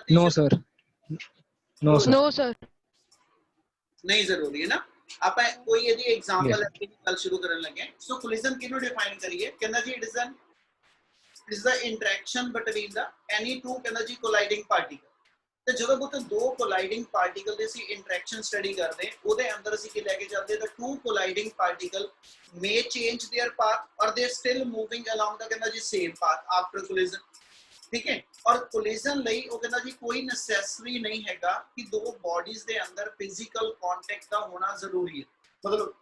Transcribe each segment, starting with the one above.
No sir, no sir, no sir. नहीं जरूरी है ना। आप कोई यदि एग्जांपल Yes. कल शुरू करने लगे। सो कोलिजन किनो डिफाइन करिए, कहना जी it is the interaction between the any two कहना जी कोलाइडिंग पार्टिकल। ਤੇ ਜਦੋਂ ਬੁੱਤ ਦੋ ਕੋਲਾਈਡਿੰਗ ਪਾਰਟੀਕਲ ਦੀ ਅਸੀਂ ਇੰਟਰੈਕਸ਼ਨ ਸਟੱਡੀ ਕਰਦੇ ਉਹਦੇ ਅੰਦਰ ਅਸੀਂ ਕੀ ਲੈ ਕੇ ਚੱਲਦੇ ਤਾਂ two colliding particle may change their path or they still moving along the ਕਹਿੰਦਾ ਜੀ same path after collision। ठीक है। और कोलिजन ਲਈ ਉਹ ਕਹਿੰਦਾ ਜੀ ਕੋਈ ਨੈਸੈਸਰੀ ਨਹੀਂ ਹੈਗਾ ਕਿ ਦੋ ਬਾਡੀਜ਼ ਦੇ ਅੰਦਰ ਫਿਜ਼ੀਕਲ ਕੰਟੈਕਟ ਦਾ ਹੋਣਾ ਜ਼ਰੂਰੀ ਹੈ, ਮਤਲਬ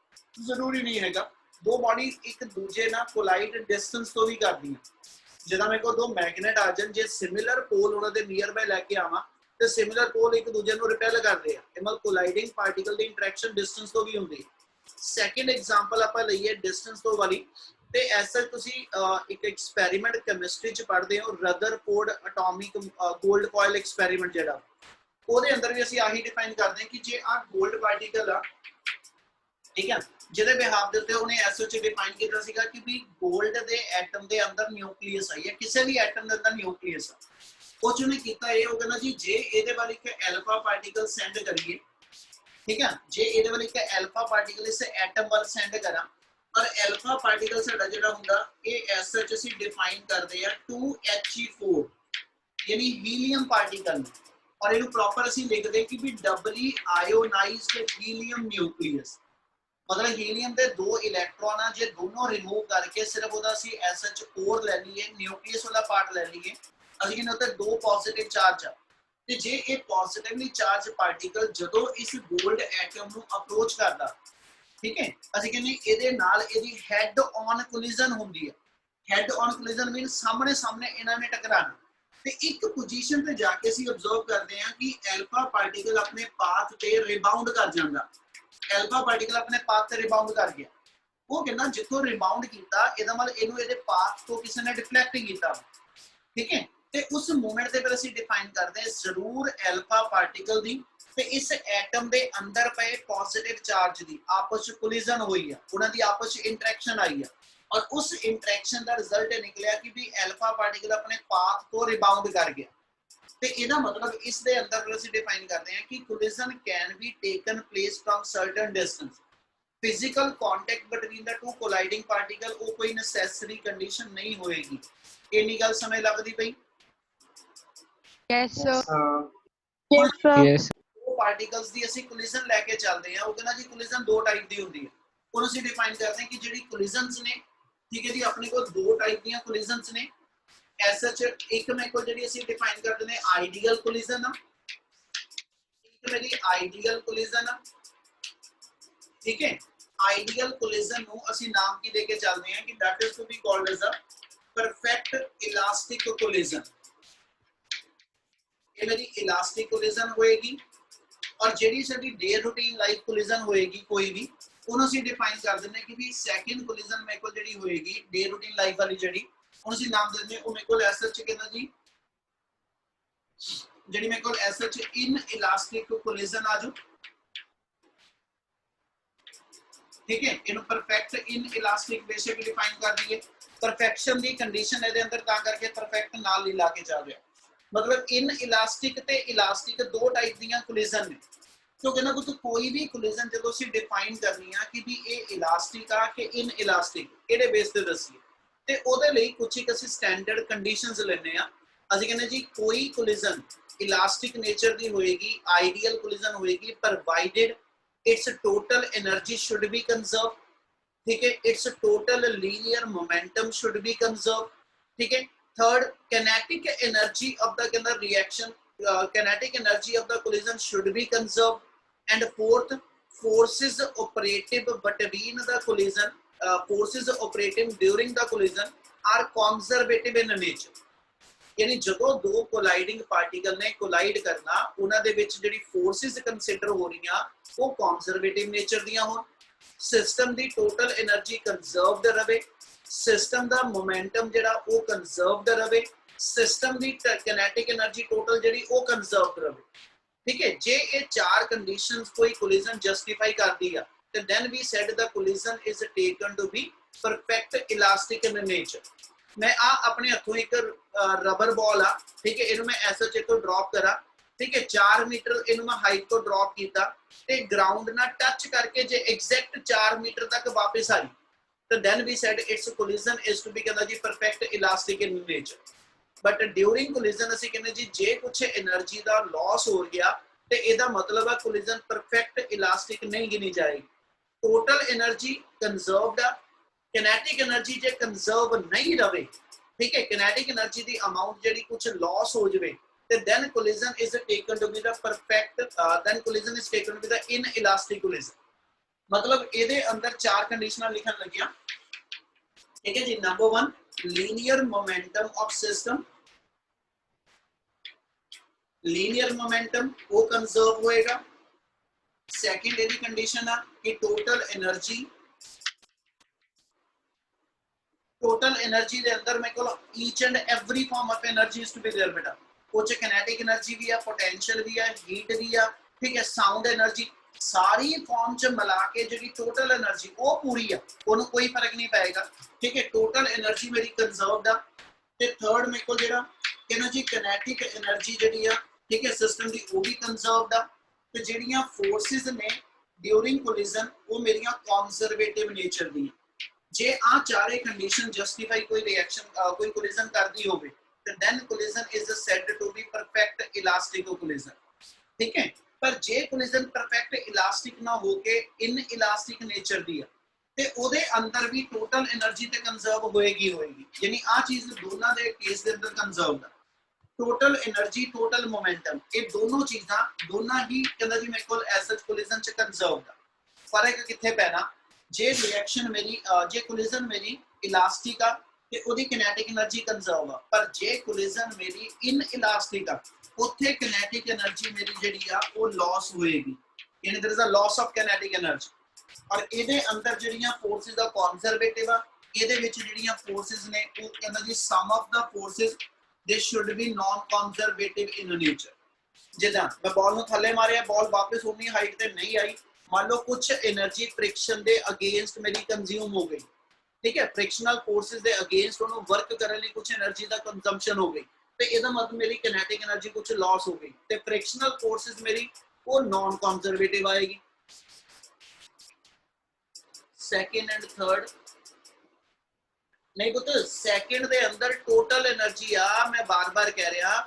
ਜ਼ਰੂਰੀ ਨਹੀਂ ਹੈਗਾ। ਦੋ ਬਾਡੀ ਇੱਕ ਦੂਜੇ ਨਾਲ ਕੋਲਾਈਡ ਡਿਸਟੈਂਸ ਤੋਂ ਵੀ ਕਰਦੀਆਂ। ਜਿੱਦਾਂ ਮੇਰੇ ਕੋਲ ਦੋ ਮੈਗਨੇਟ ਆ ਜਾਣ, ਜੇ ਸਿਮਿਲਰ ਪੋਲ ਉਹਨਾਂ ਦੇ ਨੀਅਰ ਬਾਈ ਲੈ ਕੇ ਆਵਾਂ ਤੇ ਸਿਮਿਲਰ ਪੋਲ ਇੱਕ ਦੂਜੇ ਨੂੰ ਰਿਪੈਲ ਕਰਦੇ ਆ, ਇਹ ਮਤਲਬ ਕੋਲਾਈਡਿੰਗ ਪਾਰਟੀਕਲ ਦੀ ਇੰਟਰੈਕਸ਼ਨ ਡਿਸਟੈਂਸ ਤੋਂ ਵੀ ਹੁੰਦੀ ਹੈ। ਸੈਕੰਡ ਐਗਜ਼ਾਮਪਲ ਆਪਾਂ ਲਈਏ ਡਿਸਟੈਂਸ ਤੋਂ ਵਾਲੀ, ਤੇ ਐਸਾ ਤੁਸੀਂ ਇੱਕ ਐਕਸਪੈਰੀਮੈਂਟ ਕੈਮਿਸਟਰੀ ਚ ਪੜ੍ਹਦੇ ਹੋ, ਰਦਰਫੋਰਡ ਐਟੋਮਿਕ ਗੋਲਡ ਕੋਇਲ ਐਕਸਪੈਰੀਮੈਂਟ, ਜਿਹੜਾ ਉਹਦੇ ਅੰਦਰ ਵੀ ਅਸੀਂ ਆਹੀ ਡਿਫਾਈਨ ਕਰਦੇ ਹਾਂ ਕਿ ਜੇ ਆ ਗੋਲਡ ਪਾਰਟੀਕਲ ਆ, ਠੀਕ ਹੈ, ਜਿਹਦੇ ਬਿਹਾਫ ਦੇ ਉੱਤੇ ਉਹਨੇ ਐਸਓ ਚ ਡਿਫਾਈਨ ਕੀਤਾ ਸੀਗਾ ਕਿ ਵੀ ਗੋਲਡ ਦੇ ਐਟਮ ਦੇ ਅੰਦਰ ਨਿਊਕਲੀਅਸ ਆ ਜਾਂ ਕਿਸੇ ਵੀ ਐਟਮ ਦੇ ਅੰਦਰ ਨਿਊਕਲੀਅਸ ਆ। ਉਹ ਚ ਉਹਨੇ ਕੀਤਾ ਇਹ, ਉਹ ਕਹਿੰਦਾ ਜੀ ਜੇ ਇਹਦੇ ਵੱਲ ਇੱਕ ਐਲਫਾ ਪਾਰਟੀਕਲ ਸੈਂਡ ਕਰੀਏ, ठीक है, जे ਇਹਦੇ ਵੱਲ ਇੱਕ ਐਲਫਾ ਪਾਰਟੀਕਲ ਇਸ ਐਟਮ ਵੱਲ ਸੈਂਡ ਕਰਾਂ, ਔਰ ਐਲਫਾ ਪਾਰਟੀਕਲ ਸਾਡਾ ਜਿਹੜਾ ਹੁੰਦਾ ਇਹ ਐਸ ਐਚ ਅਸੀਂ ਡਿਫਾਈਨ ਕਰਦੇ ਆ 2He4 ਯਾਨੀ ਹੀਲੀਅਮ ਪਾਰਟੀਕਲ, ਔਰ ਇਹਨੂੰ ਪ੍ਰੋਪਰ ਅਸੀਂ ਲਿਖਦੇ ਕਿ ਵੀ ਡਬਲੀ ਆਇਓਨਾਈਜ਼ਡ ਹੀਲੀਅਮ ਨਿਊਕਲੀਅਸ। मतलब हीलियम ਦੇ ਦੋ ਇਲੈਕਟ੍ਰੋਨ ਆ, ਜੇ ਦੋਨੋਂ ਰਿਮੂਵ ਕਰਕੇ ਸਿਰਫ ਉਹਦਾ ਅਸੀਂ SH4 ਲੈ ਲਈਏ, ਨਿਊਕਲੀਅਸ ਵਾਲਾ ਪਾਰਟ ਲੈ ਲਈਏ, ਅਸੀਂ ਕਹਿੰਦੇ ਉੱਤੇ ਦੋ ਪੋਜ਼ਿਟਿਵ ਚਾਰਜ ਆ। ਤੇ ਜੇ ਇਹ ਪੋਜ਼ਿਟਿਵਲੀ ਚਾਰਜ ਪਾਰਟੀਕਲ ਜਦੋਂ ਇਸ ਗੋਲਡ ਐਟਮ ਨੂੰ ਅਪਰੋਚ ਕਰਦਾ, ਠੀਕ ਹੈ, ਅਸੀਂ ਕਹਿੰਦੇ ਇਹਦੇ ਨਾਲ ਇਹਦੀ ਹੈਡ ਔਨ ਕੋਲਿਜਨ ਹੁੰਦੀ ਹੈ। ਹੈਡ ਔਨ ਕੋਲਿਜਨ ਮੀਨ ਸਾਹਮਣੇ ਸਾਹਮਣੇ ਇਹਨਾਂ ਨੇ ਟਕਰਾਣਾ, ਤੇ ਇੱਕ ਪੋਜੀਸ਼ਨ ਤੇ ਜਾ ਕੇ ਅਸੀਂ ਅਬਜ਼ਰਵ ਕਰਦੇ ਹਾਂ ਕਿ ਐਲਫਾ ਪਾਰਟੀਕਲ ਆਪਣੇ ਪਾਥ ਤੇ ਰਿਬਾਉਂਡ ਕਰ ਜਾਂਦਾ। ਐਲਫਾ ਪਾਰਟੀਕਲ ਆਪਣੇ ਪਾਥ ਤੇ ਰਿਬਾਉਂਡ ਕਰ ਗਿਆ। ਉਹ ਕਹਿੰਦਾ ਜਿੱਥੋਂ ਰਿਬਾਉਂਡ ਕੀਤਾ ਇਹਦਾ ਮਤਲਬ ਇਹਨੂੰ ਇਹਦੇ ਪਾਥ ਤੋਂ ਕਿਸੇ ਨੇ ਡਿਫਲੈਕਟ ਕੀਤਾ, ਠੀਕ ਹੈ। ਤੇ ਉਸ ਮੂਮੈਂਟ ਤੇ ਫਿਰ ਅਸੀਂ ਡਿਫਾਈਨ ਕਰਦੇ ਹਾਂ ਜ਼ਰੂਰ ਐਲਫਾ ਪਾਰਟੀਕਲ ਦੀ ਤੇ ਇਸ ਐਟਮ ਦੇ ਅੰਦਰ ਪਏ ਪੋਜ਼ਿਟਿਵ ਚਾਰਜ ਦੀ ਆਪਸ ਵਿੱਚ ਕੋਲਿਜਨ ਹੋਈ ਆ, ਉਹਨਾਂ ਦੀ ਆਪਸ ਵਿੱਚ ਇੰਟਰੈਕਸ਼ਨ ਆਈ ਆ, ਔਰ ਉਸ ਇੰਟਰੈਕਸ਼ਨ ਦਾ ਰਿਜ਼ਲਟ ਨਿਕਲਿਆ ਕਿ ਵੀ ਐਲਫਾ ਪਾਰਟੀਕਲ ਆਪਣੇ ਪਾਥ ਤੋਂ ਰਿਬਾਉਂਡ ਕਰ ਗਿਆ। ਤੇ ਇਹਦਾ ਮਤਲਬ ਇਸ ਦੇ ਅੰਦਰ ਅਸੀਂ ਡਿਫਾਈਨ ਕਰਦੇ ਹਾਂ ਕਿ collision can be taken place from certain distance. Physical contact between the two colliding particle ਉਹ ਕੋਈ ਨੈਸੈਸਰੀ ਕੰਡੀਸ਼ਨ ਨਹੀਂ ਹੋਏਗੀ। ਇੰਨੀ ਗੱਲ ਸਮਝ ਲੱਗਦੀ ਪਈ? Yes sir. Yes, sir. ਉਹ ਪਾਰਟੀਕਲਸ ਦੀ ਅਸੀਂ ਕੋਲਿਜਨ ਲੈ ਕੇ ਚੱਲਦੇ ਆ, ਉਹ ਕਹਿੰਦਾ ਜੀ ਕੋਲਿਜਨ ਦੋ ਟਾਈਪ ਦੀ ਹੁੰਦੀ ਹੈ। ਉਹਨੂੰ ਅਸੀਂ ਡਿਫਾਈਨ ਕਰਦੇ ਹਾਂ ਕਿ ਜਿਹੜੀ ਕੋਲਿਜਨਸ ਨੇ, ਠੀਕ ਹੈ ਜੀ, ਆਪਣੇ ਕੋਲ ਦੋ ਟਾਈਪ ਦੀਆਂ ਕੋਲਿਜਨਸ ਨੇ। ਐਸ ਐਚ ਇੱਕ ਮੇਰੇ ਕੋਲ ਜਿਹੜੀ ਅਸੀਂ ਡਿਫਾਈਨ ਕਰਦੇ ਨੇ ਆਈਡੀਅਲ ਕੋਲਿਜਨ ਆ, ਇੱਕ ਮੇਰੀ ਆਈਡੀਅਲ ਕੋਲਿਜਨ ਆ, ਠੀਕ ਹੈ। ਆਈਡੀਅਲ ਕੋਲਿਜਨ ਨੂੰ ਅਸੀਂ ਨਾਮ ਕੀ ਦੇ ਕੇ ਚੱਲਦੇ ਹਾਂ ਕਿ that is to be called as a perfect elastic collision. ये मेरी इलास्टिक कोलिजन होएगी, और जेडी साडी डे रूटीन लाइफ कोलिजन होएगी कोई भी, ਉਹਨੂੰ ਅਸੀਂ ਡਿਫਾਈਨ ਕਰ ਦਿੰਦੇ ਕਿ ਵੀ ਸੈਕਿੰਡ ਕੋਲਿਜਨ ਮੇਰੇ ਕੋਲ ਜਿਹੜੀ ਹੋਏਗੀ ਡੇ ਰੂਟੀਨ ਲਾਈਫ ਵਾਲੀ ਜਿਹੜੀ, ਉਹਨੂੰ ਅਸੀਂ ਨਾਮ ਦਿੰਦੇ ਉਹ ਮੇਰੇ ਕੋਲ ਐਸ ਐਚ ਕਹਿੰਦਾ ਜੀ, ਜਿਹੜੀ ਮੇਰੇ ਕੋਲ ਐਸ ਐਚ ਇਨ ਇਲਾਸਟਿਕ ਕੋਲਿਜਨ ਆ ਜੋ, ठीक है। ਇਹਨੂੰ perfect in elastic basic define कर दिए। परफेक्शन ਦੀ ਕੰਡੀਸ਼ਨ ਇਹਦੇ ਅੰਦਰ ਤਾਂ ਕਰਕੇ परफेक्ट ਨਾਲ ਹੀ ਲਾ ਕੇ ਚੱਲ ਰਿਹਾ, ਮਤਲਬ ਇਨ ਇਲਾਸਟਿਕ ਤੇ ਇਲਾਸਟਿਕ ਦੋ ਟਾਈਪ ਦੀਆਂ ਕੋਲਿਜਨ ਨੇ। ਕਿਉਂਕਿ ਨਾ ਕੋਈ ਵੀ ਕੋਲਿਜਨ ਜਦੋਂ ਅਸੀਂ ਡਿਫਾਈਨ ਕਰਨੀ ਆ ਕਿ ਵੀ ਇਹ ਇਲਾਸਟਿਕ ਆ ਕਿ ਇਨ ਇਲਾਸਟਿਕ, ਇਹਦੇ ਬੇਸ ਤੇ ਦੱਸੀਏ, ਤੇ ਉਹਦੇ ਲਈ ਕੁਝ ਇੱਕ ਅਸੀਂ ਸਟੈਂਡਰਡ ਕੰਡੀਸ਼ਨਸ ਲੈਣੇ ਆ। ਅਸੀਂ ਕਹਿੰਦੇ ਜੀ ਕੋਈ ਕੋਲਿਜਨ ਇਲਾਸਟਿਕ ਨੇਚਰ ਦੀ ਹੋਏਗੀ, ਆਈਡੀਅਲ ਕੋਲਿਜਨ ਹੋਏਗੀ, provided its total energy should be conserved, ठीक है, its total linear momentum should be conserved, ठीक है। third, kinetic energy of the reaction, kinetic energy of the collision should be conserved, and fourth, forces operative between the collision, forces operating during the collision are conservative in nature। यानी ਜਦੋਂ ਦੋ ਕੋਲਾਈਡਿੰਗ particle ਨੇ collide ਕਰਨਾ, ਉਹਨਾਂ ਦੇ ਵਿੱਚ ਜਿਹੜੀ forces consider ਹੋ ਰਹੀਆਂ ਉਹ ਕੰਜ਼ਰਵੇਟਿਵ ਨੇਚਰ ਦੀਆਂ ਹੋਣ, ਸਿਸਟਮ ਦੀ ਟੋਟਲ એનર્ਜੀ ਕੰਜ਼ਰਵਡ ਰਵੇ, ਸਿਸਟਮ ਦਾ ਮੋਮੈਂਟਮ ਜਿਹੜਾ ਉਹ ਕੰਜ਼ਰਵਡ ਰਵੇ, ਸਿਸਟਮ ਦੀ ਕਾਈਨੈਟਿਕ એનર્ਜੀ ਟੋਟਲ ਜਿਹੜੀ ਉਹ ਕੰਜ਼ਰਵਡ ਰਵੇ, ਠੀਕ ਹੈ। ਜੇ ਇਹ ਚਾਰ ਕੰਡੀਸ਼ਨਸ ਕੋਈ ਕੋਲਿਜਨ ਜਸਟੀਫਾਈ ਕਰਦੀ ਆ ਤੇ then we said the collision is taken to be perfect elastic in nature। मैं आ अपने हथों एक रबर बॉल आ, ठीक है, इनू मैं ऐसा चेक ड्रॉप करा, ठीक है, 4 मीटर इनू मैं हाइट तो ड्रॉप किया ते ग्राउंड ना टच करके जे एग्जैक्ट 4 मीटर तक वापस आई तो then we said its collision is to be कहना जी perfect elastic in nature, but during collision ਅਸੀਂ ਕਹਿੰਦੇ ਜੀ ਜੇ ਕੁਝ એનર્ਜੀ ਦਾ ਲਾਸ ਹੋ ਗਿਆ ਤੇ ਇਹਦਾ ਮਤਲਬ ਹੈ collision perfect elastic ਨਹੀਂ ਗਿਣੀ ਜਾਏਗੀ। total energy conserved ਆ, kinetic energy ਜੇ conserve ਨਹੀਂ ਰਵੇ, ਠੀਕ ਹੈ, kinetic energy ਦੀ amount ਜਿਹੜੀ ਕੁਝ ਲਾਸ ਹੋ ਜਾਵੇ ਤੇ then collision is taken to be the perfect then collision is taken to be the inelastic collision। मतलब ਇਹਦੇ अंदर 4 कंडीशनां लिखन लगिया, ठीक है जी। Number 1 linear momentum of system, linear momentum वो कंजर्व होएगा। सेकंड ਇਹਦੀ कंडीशन है कि टोटल एनर्जी ਦੇ अंदर मेरे को each and every form of energy is to be there बेटा, कुछ किनेटिक एनर्जी भी है, पोटेंशियल भी है, हीट भी है, ठीक है, साउंड एनर्जी, सारी फॉर्म च मिला के जी टोटल एनर्जी वो पूरी है, उन्होंने कोई फर्क नहीं पाएगा, ठीक है। टोटल एनर्जी मेरी कंजर्व्ड है। ते थर्ड मेरे को जेड़ा कहना जी किनेटिक एनर्जी जी है, ठीक है, सिस्टम की वो भी कंजर्व्ड है। ते जेड़ियां फोर्सेस ने ड्यूरिंग कोलिजन वो मेरियां कंजर्वेटिव नेचर दी। जे आ चारे कंडीशन जस्टिफाई कोई रिएक्शन कोई कोलिजन करदी होवे ते then collision is said to be perfect elastic collision, ठीक है। पर जे कोलिजन परफेक्ट इलास्टिक ना होके इन इलास्टिक नेचर दी है ते ओदे अंदर भी टोटल एनर्जी ते कंजर्व होएगी होएगी, यानी आ चीज दोनों दे केस दे अंदर कंजर्व है। टोटल एनर्जी टोटल मोमेंटम ये दोनों चीज़ां दोनों ही कहंदा जी मेरे को एज सच कोलिजन च कंजर्व है। फर्क किथे पैना जे रिएक्शन मेरी जे कोलिजन मेरी इलास्टिक आ ते ओदी किनेटिक एनर्जी कंजर्व आ, पर जे कोलिजन मेरी इन इलास्टिक आ उत्थे किनेटिक एनर्जी मेरी जेडी आ वो लॉस होएगी, यानी there is a loss of kinetic energy. और ਇਹਦੇ अंदर ਜਿਹੜੀਆਂ फोर्सेस ਦਾ ਕੰਜ਼ਰਵੇਟਿਵ ਆ, ਇਹਦੇ ਵਿੱਚ ਜਿਹੜੀਆਂ फोर्सेस ਨੇ ਉਹ ਕਹਿੰਦਾ ਜੀ sum of the forces they should be non conservative in nature. ਜਿੱਦਾਂ ਮੈਂ ਬਾਲ ਨੂੰ ਥੱਲੇ ਮਾਰਿਆ, ਬਾਲ ਵਾਪਸ ਉਨੀ ਹਾਈਟ ਤੇ ਨਹੀਂ ਆਈ, मान लो कुछ एनर्जी फ्रिक्शन ਦੇ अगेंस्ट मेरी कंज्यूम हो गई, ठीक है, फ्रिक्शनल फोर्सेस ਦੇ अगेंस्ट ਉਹਨੂੰ ਵਰਕ ਕਰਨ ਲਈ ਕੁਝ એનર્ਜੀ ਦਾ ਕੰਜ਼ੰਪਸ਼ਨ ਹੋ ਗਈ ਤੇ ਇਹਦਾ ਮਤਲਬ ਮੇਰੀ ਕਿनेटिक एनर्जी ਕੁਝ ਲਾਸ ਹੋ ਗਈ ਤੇ फ्रिक्शनल फोर्सेस मेरी वो नॉन कंजर्वेटिव आएगी। सेकंड एंड थर्ड नहीं पुत्र, सेकंड दे अंदर टोटल एनर्जी आ, मैं बार बार कह रहा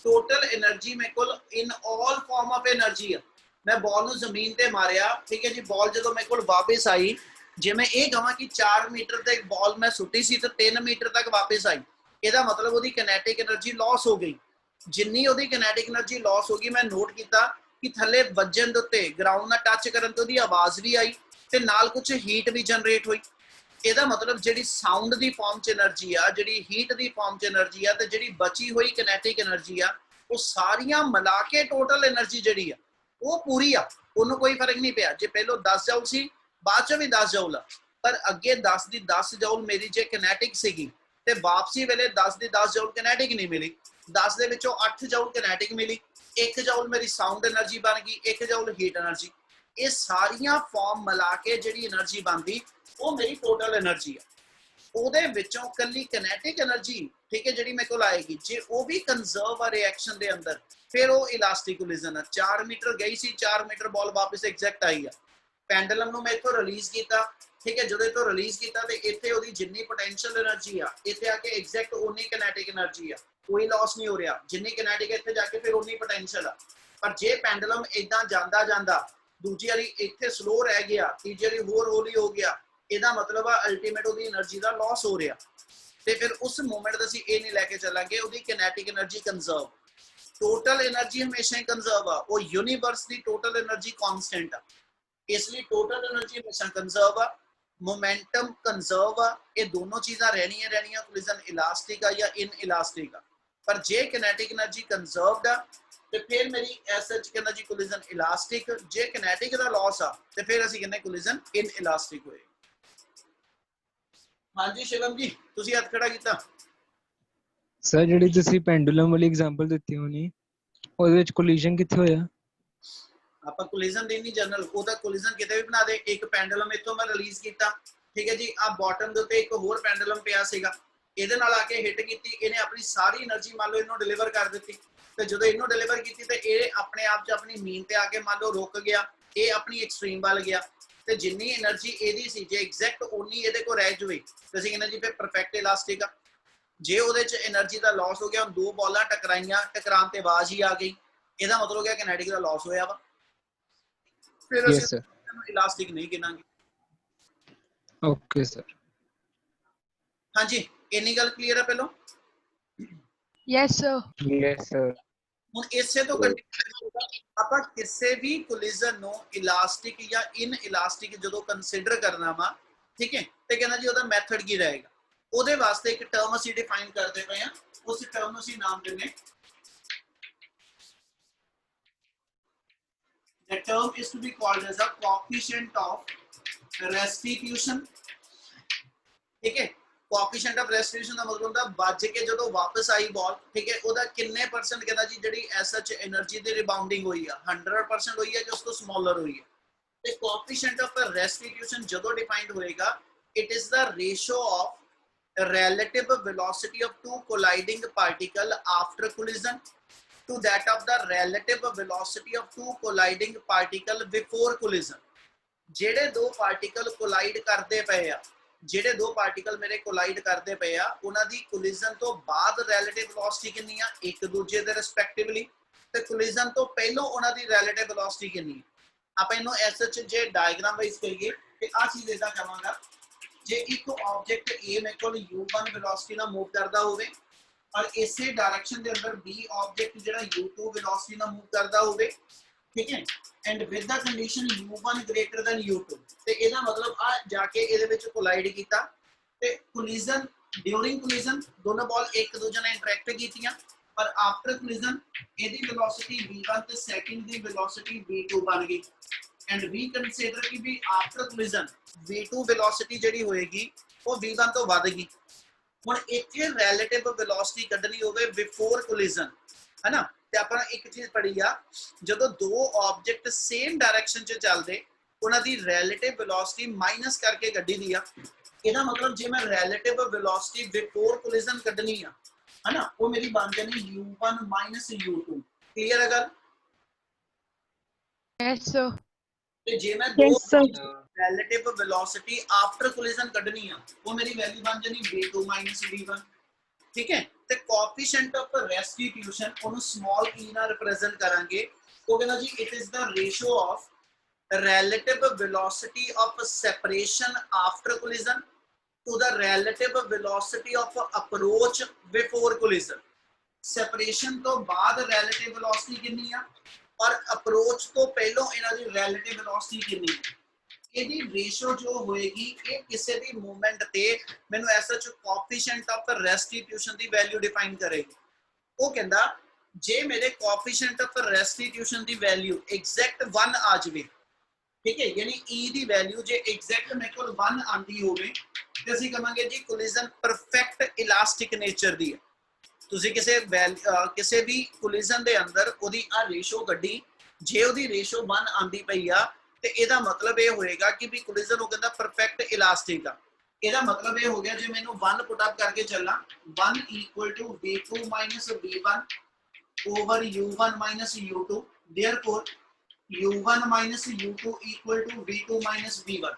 टोटल एनर्जी मेरे को in all form of energy है। मैं बॉल ਨੂੰ ਜ਼ਮੀਨ ਤੇ ਮਾਰਿਆ, ठीक है जी, बॉल ਜਦੋਂ ਮੇਰੇ ਕੋਲ ਵਾਪਸ ਆਈ, ਜੇ ਮੈਂ ਇਹ ਕਹਾਂ ਕਿ 4 ਮੀਟਰ ਤੇ ਬॉल ਮੈਂ ਸੁੱਟੀ ਸੀ ਤੇ 3 ਮੀਟਰ ਤੱਕ ਵਾਪਸ ਆਈ, ਇਹਦਾ ਮਤਲਬ ਉਹਦੀ ਕਿनेटिक એનર્ਜੀ ਲਾਸ ਹੋ ਗਈ। ਜਿੰਨੀ ਉਹਦੀ ਕਿनेटिक એનર્ਜੀ ਲਾਸ ਹੋ ਗਈ ਮੈਂ ਨੋਟ ਕੀਤਾ ਕਿ ਥੱਲੇ ਵੱਜਣ ਦੇ ਉੱਤੇ ਗਰਾਊਂਡ ਨਾਲ ਟੱਚ ਕਰਨ ਤੇ ਉਹਦੀ ਆਵਾਜ਼ ਵੀ ਆਈ ਤੇ ਨਾਲ ਕੁਝ ਹੀਟ ਵੀ ਜਨਰੇਟ ਹੋਈ। ਇਹਦਾ ਮਤਲਬ ਜਿਹੜੀ ਸਾਊਂਡ ਦੀ ਫਾਰਮ ਚ એનર્ਜੀ ਆ, ਜਿਹੜੀ ਹੀਟ ਦੀ ਫਾਰਮ ਚ એનર્ਜੀ ਆ ਤੇ ਜਿਹੜੀ ਬਚੀ ਹੋਈ ਕਿनेटिक એનર્ਜੀ ਆ, ਉਹ ਸਾਰੀਆਂ ਮਿਲਾ ਕੇ ਟੋਟਲ એનર્ਜੀ ਜਿਹੜੀ ਆ ਉਹ ਪੂਰੀ ਆ, ਉਹਨੂੰ ਕੋਈ ਫਰਕ ਨਹੀਂ ਪਿਆ। ਜੇ ਪਹਿਲਾਂ 10 ਜੂਲ ਸੀ ਬਾਅਦ ਚ ਵੀ 10 ਜੂਲ ਆ, ਪਰ ਅੱਗੇ 10 ਦੀ 10 ਜੂਲ ਮੇਰੀ ਜੇ ਕਿनेटिक ਸੀਗੀ ਤੇ ਵਾਪਸੀ ਵੇਲੇ 10 ਦੀ 10 ਜੂਲ ਕਿनेटिक ਨਹੀਂ ਮਿਲੀ, 10 ਦੇ ਵਿੱਚੋਂ 8 ਜੂਲ ਕਿनेटिक ਮਿਲੀ, 1 ਜੂਲ ਮੇਰੀ ਸਾਊਂਡ એનર્ਜੀ ਬਣ ਗਈ, 1 ਜੂਲ ਹੀਟ એનર્ਜੀ। ਇਹ ਸਾਰੀਆਂ ਫਾਰਮ ਮਿਲਾ ਕੇ ਜਿਹੜੀ એનર્ਜੀ ਬਣਦੀ ਉਹ ਮੇਰੀ ਟੋਟਲ એનર્ਜੀ ਆ। ਉਹਦੇ ਵਿੱਚੋਂ ਕੱਲੀ ਕਿनेटिक એનર્ਜੀ, ठीक है, ਜਿਹੜੀ ਮੇਰੇ ਕੋਲ ਆਏਗੀ ਜੇ ਉਹ ਵੀ ਕੰਜ਼ਰਵ ਆ ਰਿਐਕਸ਼ਨ ਦੇ ਅੰਦਰ, ਫਿਰ ਉਹ ਇਲਾਸਟਿਕ ਕੋਲਿਜਨ ਆ। 4 ਮੀਟਰ ਗਈ ਸੀ, 4 ਮੀਟਰ ਬਾਲ ਵਾਪਸ ਐਗਜ਼ੈਕਟ ਆਈ ਆ। ਪੈਂਡਲਮ ਨੂੰ ਮੈਂ ਇੱਥੋਂ ਰਿਲੀਜ਼ ਕੀਤਾ, ਠੀਕ ਹੈ, ਜਦੋਂ ਇੱਥੋਂ ਰਿਲੀਜ਼ ਕੀਤਾ ਤੇ ਇੱਥੇ ਉਹਦੀ ਜਿੰਨੀ ਪੋਟੈਂਸ਼ੀਅਲ એનર્ਜੀ ਆ ਇੱਥੇ ਆ ਕੇ ਐਗਜ਼ੈਕਟ ਉਨੀ ਕਿनेटिक એનર્ਜੀ ਆ, ਕੋਈ ਲਾਸ ਨਹੀਂ ਹੋ ਰਿਹਾ। ਜਿੰਨੀ ਕਿनेटिक ਇੱਥੇ ਜਾ ਕੇ ਫਿਰ ਉਨੀ ਪੋਟੈਂਸ਼ੀਅਲ ਆ। ਪਰ ਜੇ ਪੈਂਡਲਮ ਇਦਾਂ ਜਾਂਦਾ ਜਾਂਦਾ ਦੂਜੀ ਵਾਰੀ ਇੱਥੇ ਸਲੋ ਰਹਿ ਗਿਆ, ਤੀਜੀ ਵਾਰੀ ਹੋਰ ਹੌਲੀ ਹੋ ਗਿਆ, ਇਹਦਾ ਮਤਲਬ ਆ ਅਲਟੀਮੇਟ ਉਹਦੀ એનર્ਜੀ ਦਾ ਲਾਸ ਹੋ ਰਿਹਾ। ਤੇ ਫਿਰ ਉਸ ਮੂਮੈਂਟ ਦਾ ਅਸੀਂ ਇਹ ਨਹੀਂ ਲੈ ਕੇ ਚੱਲਾਂਗੇ ਉਹਦੀ ਕਿनेटिक એનર્ਜੀ ਕੰਜ਼ਰਵ। ਟੋਟਲ એનર્ਜੀ ਹਮੇਸ਼ਾ ਹੀ ਕੰਜ਼ਰਵ ਆ, ਉਹ ਯੂਨੀਵਰਸ ਦੀ ਟੋਟਲ એનર્ਜੀ ਕਾਂਸਟੈਂਟ ਆ, ਇਸ ਲਈ ਟੋਟਲ એનર્ਜੀ ਹਮੇਸ਼ਾ ਕੰਜ਼ਰਵ ਆ, मोमेंटम कंजर्व आ। ये दोनों चीज़ां रहनियां रहनियां, कोलिजन इलास्टिक आ या इन इलास्टिक आ। पर जे किनेटिक एनर्जी कंजर्व्ड आ ते फिर मेरी एज सच कहना जी कोलिजन इलास्टिक, जे किनेटिक दा लॉस आ ते फिर ਅਸੀਂ ਕਹਿੰਦੇ कोलिजन इन इलास्टिक होए। हाँ जी शिवम जी, ਤੁਸੀਂ ਹੱਥ ਖੜਾ ਕੀਤਾ। ਸਰ ਜਿਹੜੀ ਤੁਸੀਂ ਪੈਂਡੂਲਮ ਵਾਲੀ ਐਗਜ਼ਾਮਪਲ ਦਿੱਤੀ ਹੋਣੀ ਉਹਦੇ ਵਿੱਚ ਕੋਲੀਜਨ ਕਿੱਥੇ ਹੋਇਆ? ਆਪਾਂ ਕੋਲੀਜਨ ਦੇ ਨਹੀਂ ਜਨਰਲ, ਉਹਦਾ ਕੋਲੀਜਨ ਕਿਤੇ ਵੀ ਬਣਾ ਦੇ। ਇੱਕ ਪੈਂਡੂਲਮ ਇੱਥੋਂ ਮੈਂ ਰਿਲੀਜ਼ ਕੀਤਾ, ਠੀਕ ਹੈ ਜੀ, ਆ ਬਾਟਮ ਦੇ ਉੱਤੇ ਇੱਕ ਹੋਰ ਪੈਂਡੂਲਮ ਪਿਆ ਸੀਗਾ, ਇਹਦੇ ਨਾਲ ਆ ਕੇ ਹਿੱਟ ਕੀਤੀ, ਇਹਨੇ ਆਪਣੀ ਸਾਰੀ એનર્ਜੀ ਮੰਨ ਲਓ ਇਹਨੂੰ ਡਿਲੀਵਰ ਕਰ ਦਿੱਤੀ, ਤੇ ਜਦੋਂ ਇਹਨੂੰ ਡਿਲੀਵਰ ਕੀਤੀ ਤੇ ਇਹ ਆਪਣੇ ਆਪ 'ਚ ਆਪਣੀ ਮੀਨ ਤੇ ਆ ਕੇ ਮੰਨ ਲਓ ਰੁਕ ਗਿਆ, ਇਹ ਆਪਣੀ ਐਕਸਟ੍ਰੀਮ ਵੱਲ ਗਿਆ, ਤੇ ਜਿੰਨੀ એનર્ਜੀ ਇਹਦੀ ਸੀ ਜੇ ਐਗਜ਼ੈਕਟ ਉਨੀ ਇਹਦੇ ਕੋਲ ਰਹਿ ਜਵੇ ਤੇ ਅਸੀਂ ਕਹਿੰਦੇ ਜੀ ਫਿਰ ਪਰਫੈਕਟ ਇਲਾਸਟਿਕ ਆ। ਜੇ ਉਹਦੇ 'ਚ એનર્ਜੀ ਦਾ ਲਾਸ ਹੋ ਗਿਆ, ਹੁਣ ਦੋ ਬੋਲਾਂ ਟਕਰਾਈਆਂ, ਟਕਰਾਉਣ ਤੇ ਆਵਾਜ਼ ਹੀ ਆ ਗਈ, ਇਹਦਾ ਮਤਲਬ ਹੋ ਗਿਆ ਕਿਨੈਟਿਕ ਦਾ ਲਾਸ ਹੋਇਆ ਵਾ, ਫਿਰ Yes, ਅਸੀਂ sir. ਇਲਾਸਟਿਕ ਨਹੀਂ ਗਿਣਾਂਗੇ। Okay, sir. ਹਾਂਜੀ, ਇੰਨੀ ਗੱਲ ਕਲੀਅਰ ਹੈ ਪਹਿਲਾਂ। Yes, sir. Yes, sir. ਹੁਣ ਇਸੇ ਤੋਂ ਕੰਟੀਨਿਊ ਆਪਾਂ ਕਿਸੇ ਵੀ ਕੋਲਿਜਨ ਨੂੰ ਇਲਾਸਟਿਕ ਜਾਂ ਇਨ ਇਲਾਸਟਿਕ ਜਦੋਂ ਕੰਸੀਡਰ ਕਰਨਾ ਵਾ, ਠੀਕ ਹੈ, ਤੇ ਕਹਿੰਦਾ ਜੀ ਉਹਦਾ ਮੈਥਡ ਕੀ ਰਹੇਗਾ। ਉਹਦੇ ਵਾਸਤੇ ਇੱਕ ਟਰਮ ਅਸੀਂ ਡਿਫਾਈਨ ਕਰਦੇ ਪਏ ਆ, ਉਸ ਟਰਮ ਨੂੰ ਅਸੀਂ ਨਾਮ ਦਿੰਨੇ the term is to be called as a coefficient of restitution, ठीक है। coefficient of restitution ਦਾ ਮਤਲਬ ਹੁੰਦਾ ਵੱਜ ਕੇ ਜਦੋਂ ਵਾਪਸ ਆਈ ਬਾਲ, ਠੀਕ ਹੈ, ਉਹਦਾ ਕਿੰਨੇ ਪਰਸੈਂਟ ਕਹਿੰਦਾ ਜੀ ਜਿਹੜੀ ਐਸਐਚ એનર્ਜੀ ਦੀ ਰਿਬਾਊਂਡਿੰਗ ਹੋਈ ਆ, 100% ਹੋਈ ਹੈ ਜਾਂ ਉਸ ਤੋਂ ਸਮਾਲਰ ਹੋਈ ਹੈ। ਤੇ coefficient of restitution ਜਦੋਂ ਡਿਫਾਈਨਡ ਹੋਏਗਾ, it is the ratio of relative velocity of two colliding particle after collision to that of the relative velocity of two colliding particle before collision। ਜਿਹੜੇ ਦੋ ਪਾਰਟੀਕਲ ਕੋਲਾਈਡ ਕਰਦੇ ਪਏ ਆ, ਜਿਹੜੇ ਦੋ particle ਮੇਰੇ ਕੋਲਾਈਡ ਕਰਦੇ ਪਏ ਆ, ਉਹਨਾਂ ਦੀ ਕੋਲਿਜਨ ਤੋਂ ਬਾਅਦ ਰਿਲੇਟਿਵ ਵੈਲੋਸਿਟੀ ਕਿੰਨੀ ਆ ਇੱਕ ਦੂਜੇ ਦੇ ਰਿਸਪੈਕਟਿਵਲੀ, ਤੇ ਕੋਲਿਜਨ ਤੋਂ ਪਹਿਲਾਂ ਉਹਨਾਂ ਦੀ ਰਿਲੇਟਿਵ ਵੈਲੋਸਿਟੀ ਕਿੰਨੀ ਆ। ਆਪਾਂ ਇਹਨੂੰ ਐਸਐਚ ਜੇ ਡਾਇਗਰਾਮ ਵਾਈਜ਼ ਕਰੀਏ ਤੇ ਆ ਚੀਜ਼ ਇਦਾਂ ਕਰਾਂਗਾ, ਜੇ ਇੱਕ ਆਬਜੈਕਟ A ਮੇਰੇ ਕੋਲ u1 ਵੈਲੋਸਿਟੀ ਨਾਲ ਮੂਵ ਕਰਦਾ ਹੋਵੇ ਔਰ ਇਸੇ ਡਾਇਰੈਕਸ਼ਨ ਦੇ ਅੰਦਰ B ਆਬਜੈਕਟ ਜਿਹੜਾ u2 ਵੈਲੋਸਿਟੀ ਨਾਲ ਮੂਵ ਕਰਦਾ ਹੋਵੇ, ठीक है, and with the condition u1 greater than u2, ਤੇ ਇਹਦਾ ਮਤਲਬ ਆ ਜਾ ਕੇ ਇਹਦੇ ਵਿੱਚ ਕੋਲਾਈਡ ਕੀਤਾ, ਤੇ ਕੋਲਿਜਨ ਡਿਊਰਿੰਗ ਕੋਲਿਜਨ ਦੋਨੋਂ ਬਾਲ ਇੱਕ ਦੂਜੇ ਨਾਲ ਇੰਟਰੈਕਟ ਕੀਤੀਆਂ, ਪਰ ਆਫਟਰ ਕੋਲਿਜਨ ਇਹਦੀ ਵੈਲੋਸਿਟੀ v1 ਤੇ ਸੈਕਿੰਡ ਦੀ ਵੈਲੋਸਿਟੀ v2 ਬਣ ਗਈ, ਐਂਡ ਵੀ ਕੰਸੀਡਰ ਕਿ ਵੀ ਆਫਟਰ ਕੋਲਿਜਨ v2 ਵੈਲੋਸਿਟੀ ਜਿਹੜੀ ਹੋਏਗੀ ਉਹ v1 ਤੋਂ ਵੱਧ ਗਈ। ਹੁਣ ਇੱਥੇ ਰਿਲੇਟਿਵ ਵੈਲੋਸਿਟੀ ਕੱਢਣੀ ਹੋਵੇ ਬਿਫੋਰ ਕੋਲਿਜਨ, ਹੈ ਨਾ, ਤੇ ਆਪਾਂ ਇੱਕ ਚੀਜ਼ ਪੜ੍ਹੀ ਆ, ਜਦੋਂ ਦੋ ਆਬਜੈਕਟ ਸੇਮ ਡਾਇਰੈਕਸ਼ਨ 'ਚ ਚੱਲਦੇ ਉਹਨਾਂ ਦੀ ਰਿਲੇਟਿਵ ਵੈਲੋਸਿਟੀ ਮਾਈਨਸ ਕਰਕੇ ਕੱਢੀ ਦੀ ਆ। ਇਹਦਾ ਮਤਲਬ ਜੇ ਮੈਂ ਰਿਲੇਟਿਵ ਵੈਲੋਸਿਟੀ ਬਿਫੋਰ ਕੋਲਿਜਨ ਕੱਢਣੀ ਆ, ਹੈ ਨਾ, ਉਹ ਮੇਰੀ ਬਣ ਜਾਣੀ u1 u2। ਕਲੀਅਰ ਹੈ ਗੱਲ? Yes, sir. ਤੇ ਜੇ ਮੈਂ ਦੋ ਰਿਲੇਟਿਵ ਵੈਲੋਸਿਟੀ ਆਫਟਰ ਕੋਲਿਜਨ ਕੱਢਣੀ ਆ, ਉਹ ਮੇਰੀ ਵੈਲਿਊ ਬਣ ਜਾਣੀ v2 v1, ਠੀਕ ਹੈ। ਤੇ ਕੋਐਫੀਸ਼ੀਐਂਟ ਆਫ ਰੈਸਟੀਟਿਊਸ਼ਨ ਉਹਨੂੰ ਸਮਾਲ e ਨਾਲ ਰਿਪਰੈਜ਼ੈਂਟ ਕਰਾਂਗੇ, ਉਹ ਕਹਿੰਦਾ ਜੀ it is the ratio of relative velocity of separation after collision to the relative velocity of approach before collision। separation ਤੋਂ ਬਾਅਦ relative velocity ਕਿੰਨੀ ਆ ਔਰ approach ਤੋਂ ਪਹਿਲਾਂ ਇਹਨਾਂ ਦੀ relative velocity ਕਿੰਨੀ ਹੈ, ਇਹਦੀ ਰੇਸ਼ੋ ਜੋ ਹੋਏਗੀ ਇਹ ਕਿਸੇ ਵੀ ਮੂਵਮੈਂਟ ਤੇ ਮੈਨੂੰ ਐਸਾ ਚ coefficient of ਰੈਸਟੀਟਿਊਸ਼ਨ the value define ਕਰੇਗੀ। ਉਹ ਕਹਿੰਦਾ ਜੇ ਮੇਰੇ coefficient of ਰੈਸਟੀਟਿਊਸ਼ਨ the value exact 1 ਆ ਜਾਵੇ, ਠੀਕ ਹੈ, ਯਾਨੀ e ਦੀ ਵੈਲਿਊ ਜੇ ਐਗਜ਼ੈਕਟ ਮੇਰੇ ਕੋਲ 1 ਆਂਦੀ ਹੋਵੇ ਤੇ ਅਸੀਂ ਕਹਾਂਗੇ ਜੀ ਕੋਲਿਜਨ ਪਰਫੈਕਟ ਇਲਾਸਟਿਕ ਨੇਚਰ ਦੀ ਹੈ। ਤੁਸੀਂ ਕਿਸੇ ਵੀ ਕੋਲਿਜਨ ਦੇ ਅੰਦਰ ਉਹਦੀ ਆ ਰੇਸ਼ੋ ਕੱਢੀ, ਜੇ ਉਹਦੀ ਰੇਸ਼ੋ 1 ਆਂਦੀ ਪਈ ਆ ਤੇ ਇਹਦਾ ਮਤਲਬ ਇਹ ਹੋਏਗਾ ਕਿ ਵੀ ਕੋਲਿਜਨ ਉਹ ਕਹਿੰਦਾ ਪਰਫੈਕਟ ਇਲਾਸਟਿਕ ਆ। ਇਹਦਾ ਮਤਲਬ ਇਹ ਹੋ ਗਿਆ ਜੇ ਮੈਨੂੰ 1 ਪੁੱਟ ਅਪ ਕਰਕੇ ਚੱਲਾਂ 1 = v2 - v1 over u1 - u2, therefore u1 - u2 = v2 - v1।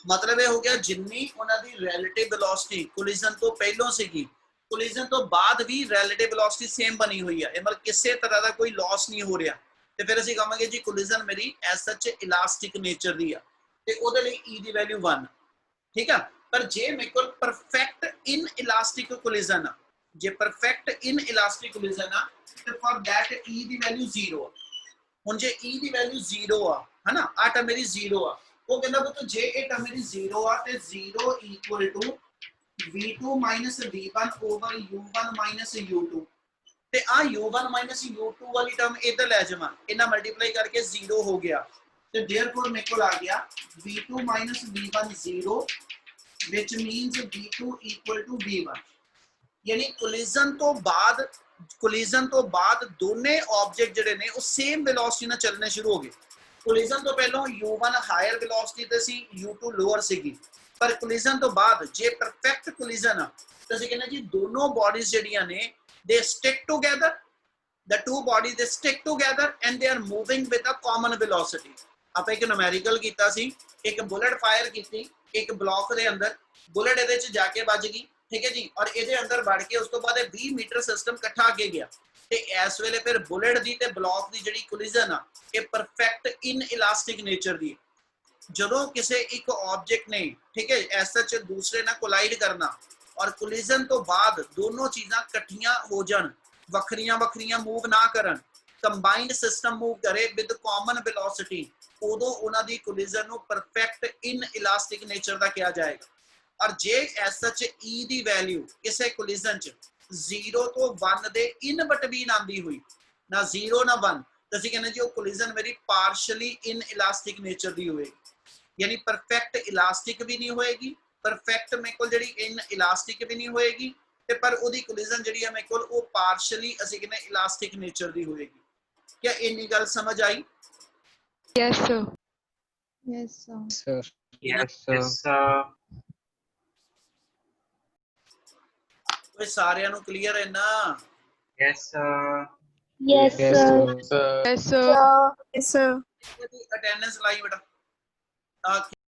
ਮਤਲਬ ਇਹ ਹੋ ਗਿਆ ਜਿੰਨੀ ਉਹਨਾਂ ਦੀ ਰਿਲੇਟਿਵ ਵੈਲੋਸਿਟੀ ਕੋਲਿਜਨ ਤੋਂ ਪਹਿਲਾਂ ਸੀਗੀ, ਕੋਲਿਜਨ ਤੋਂ ਬਾਅਦ ਵੀ ਰਿਲੇਟਿਵ ਵੈਲੋਸਿਟੀ ਸੇਮ ਬਣੀ ਹੋਈ ਹੈ, ਇਹ ਮਤਲਬ ਕਿਸੇ ਤਰ੍ਹਾਂ ਦਾ ਕੋਈ ਲਾਸ ਨਹੀਂ ਹੋ ਰਿਹਾ, ਤੇ ਫਿਰ ਅਸੀਂ ਕਹਾਂਗੇ ਜੀ ਕੋਲਿਜਨ ਮੇਰੀ ਐਸ ਸੱਚ ਇਲਾਸਟਿਕ ਨੇਚਰ ਦੀ ਆ, ਤੇ ਉਹਦੇ ਲਈ e ਦੀ ਵੈਲਿਊ 1, ਠੀਕ ਆ। ਪਰ ਜੇ ਮੇਰੇ ਕੋਲ ਪਰਫੈਕਟ ਇਨ ਇਲਾਸਟਿਕ ਕੋਲਿਜਨ ਆ, ਜੇ ਪਰਫੈਕਟ ਇਨ ਇਲਾਸਟਿਕ ਕੋਲਿਜਨ ਆ ਤੇ for that e the value 0 ਆ। ਹੁਣ ਜੇ e ਦੀ ਵੈਲਿਊ 0 ਆ, ਹਨਾ, ਆ ਟਰਮ ਮੇਰੀ 0 ਆ, ਉਹ ਕਹਿੰਦਾ ਬਤ ਜੇ ਇਹ ਟਰਮ ਮੇਰੀ 0 ਆ ਤੇ 0 = v2 - v1 over u1 - u2, ਤੇ ਆ u1 - u2 ਵਾਲੀ ਟਰਮ ਇਧਰ ਲੈ ਜਾਵਾਂ, ਇਹਨਾਂ ਮਲਟੀਪਲਾਈ ਕਰਕੇ 0 ਹੋ ਗਿਆ, ਤੇ देयरफॉर ਮੇਰੇ ਕੋਲ ਆ ਗਿਆ v2 - v1 0, which means v2 = v1। ਯਾਨੀ ਕੋਲਿਜਨ ਤੋਂ ਬਾਅਦ ਦੋਨੇ ਆਬਜੈਕਟ ਜਿਹੜੇ ਨੇ ਉਹ ਸੇਮ ਵੈਲੋਸਿਟੀ ਨਾਲ ਚੱਲਣੇ ਸ਼ੁਰੂ ਹੋ ਗਏ। ਕੋਲਿਜਨ ਤੋਂ ਪਹਿਲਾਂ u1 ਹਾਇਰ ਵੈਲੋਸਿਟੀ ਤੇ ਸੀ, u2 ਲੋਅਰ ਸੀਗੀ, पर कोलिजन तो बाद जे परफेक्ट कोलिजन आ तो ਅਸੀਂ ਕਹਿੰਦੇ ਜੀ ਦੋਨੋਂ ਬੋਡੀਜ਼ ਜਿਹੜੀਆਂ ਨੇ they stick together, the two bodies they stick together and they are moving with a common velocity। ਆਪਾਂ ਇੱਕ numerical ਕੀਤਾ ਸੀ, ਇੱਕ ਬੁਲਟ ਫਾਇਰ ਕੀਤੀ ਇੱਕ ਬਲੌਕ ਦੇ ਅੰਦਰ, ਬੁਲਟ ਇਹਦੇ ਚ ਜਾ ਕੇ ਵੱਜ ਗਈ, ਠੀਕ ਹੈ ਜੀ, ਔਰ ਇਹਦੇ ਅੰਦਰ ਵੜ ਕੇ ਉਸ ਤੋਂ ਬਾਅਦ ਇਹ 20 ਮੀਟਰ ਸਿਸਟਮ ਇਕੱਠਾ ਅੱਗੇ ਗਿਆ ਤੇ ਇਸ ਵੇਲੇ ਫਿਰ ਬੁਲਟ ਦੀ ਤੇ ਬਲੌਕ ਦੀ ਜਿਹੜੀ ਕੋਲਿਜਨ ਆ ਇਹ ਪਰਫੈਕਟ ਇਨ ਇਲਾਸਟਿਕ ਨੇਚਰ ਦੀ ਹੈ। ਜਦੋਂ ਕਿਸੇ ਇੱਕ ਆਬਜੈਕਟ ਨੇ, ਠੀਕ ਹੈ, ਐਸ ਸੱਚ ਦੂਸਰੇ ਨਾਲ ਕੋਲਾਈਡ ਕਰਨਾ ਔਰ ਕੋਲਿਜਨ ਤੋਂ ਬਾਅਦ ਦੋਨੋਂ ਚੀਜ਼ਾਂ ਇਕੱਠੀਆਂ ਹੋ ਜਾਣ, ਵੱਖਰੀਆਂ ਵੱਖਰੀਆਂ ਮੂਵ ਨਾ ਕਰਨ, ਕੰਬਾਈਨਡ ਸਿਸਟਮ ਮੂਵ ਕਰੇ ਵਿਦ ਕਾਮਨ ਵੈਲੋਸਿਟੀ, ਉਦੋਂ ਉਹਨਾਂ ਦੀ ਕੋਲਿਜਨ ਨੂੰ ਪਰਫੈਕਟ ਇਨ ਇਲਾਸਟਿਕ ਨੇਚਰ ਦਾ ਕਿਹਾ ਜਾਏਗਾ। ਔਰ ਜੇ ਐਸ ਸੱਚ E ਦੀ ਵੈਲਿਊ ਕਿਸੇ ਕੋਲਿਜਨ ਚ 0 ਤੋਂ 1 ਦੇ ਇਨ ਬਿਟਵੀਨ ਆਂਦੀ ਹੋਈ, ਨਾ 0 ਨਾ 1, ਤਾਂ ਅਸੀਂ ਕਹਿੰਦੇ ਜੀ ਉਹ ਕੋਲਿਜਨ ਮੇਰੀ ਪਾਰਸ਼ਲੀ ਇਨ ਇਲਾਸਟਿਕ ਨੇਚਰ ਦੀ ਹੋਏਗੀ, यानी परफेक्ट इलास्टिक भी नहीं होएगी, परफेक्ट मेरे को जड़ी इन इलास्टिक भी नहीं होएगी ते पर ओदी कोलिजन जड़ी है मेरे को वो पार्शियली ਅਸੀਂ ਕਹਿੰਦੇ इलास्टिक नेचर ਦੀ ਹੋਏਗੀ। क्या ਇੰਨੀ ਗੱਲ ਸਮਝ ਆਈ? Yes, sir. Yes, sir. Sir. Yes, sir. ਓਏ ਸਾਰਿਆਂ ਨੂੰ ਕਲੀਅਰ ਹੈ ਨਾ? Yes, sir. Yes, Yes, sir. sir. Yes, sir. Yes, sir. Attendance ਲਾਈ ਬੇਟਾ।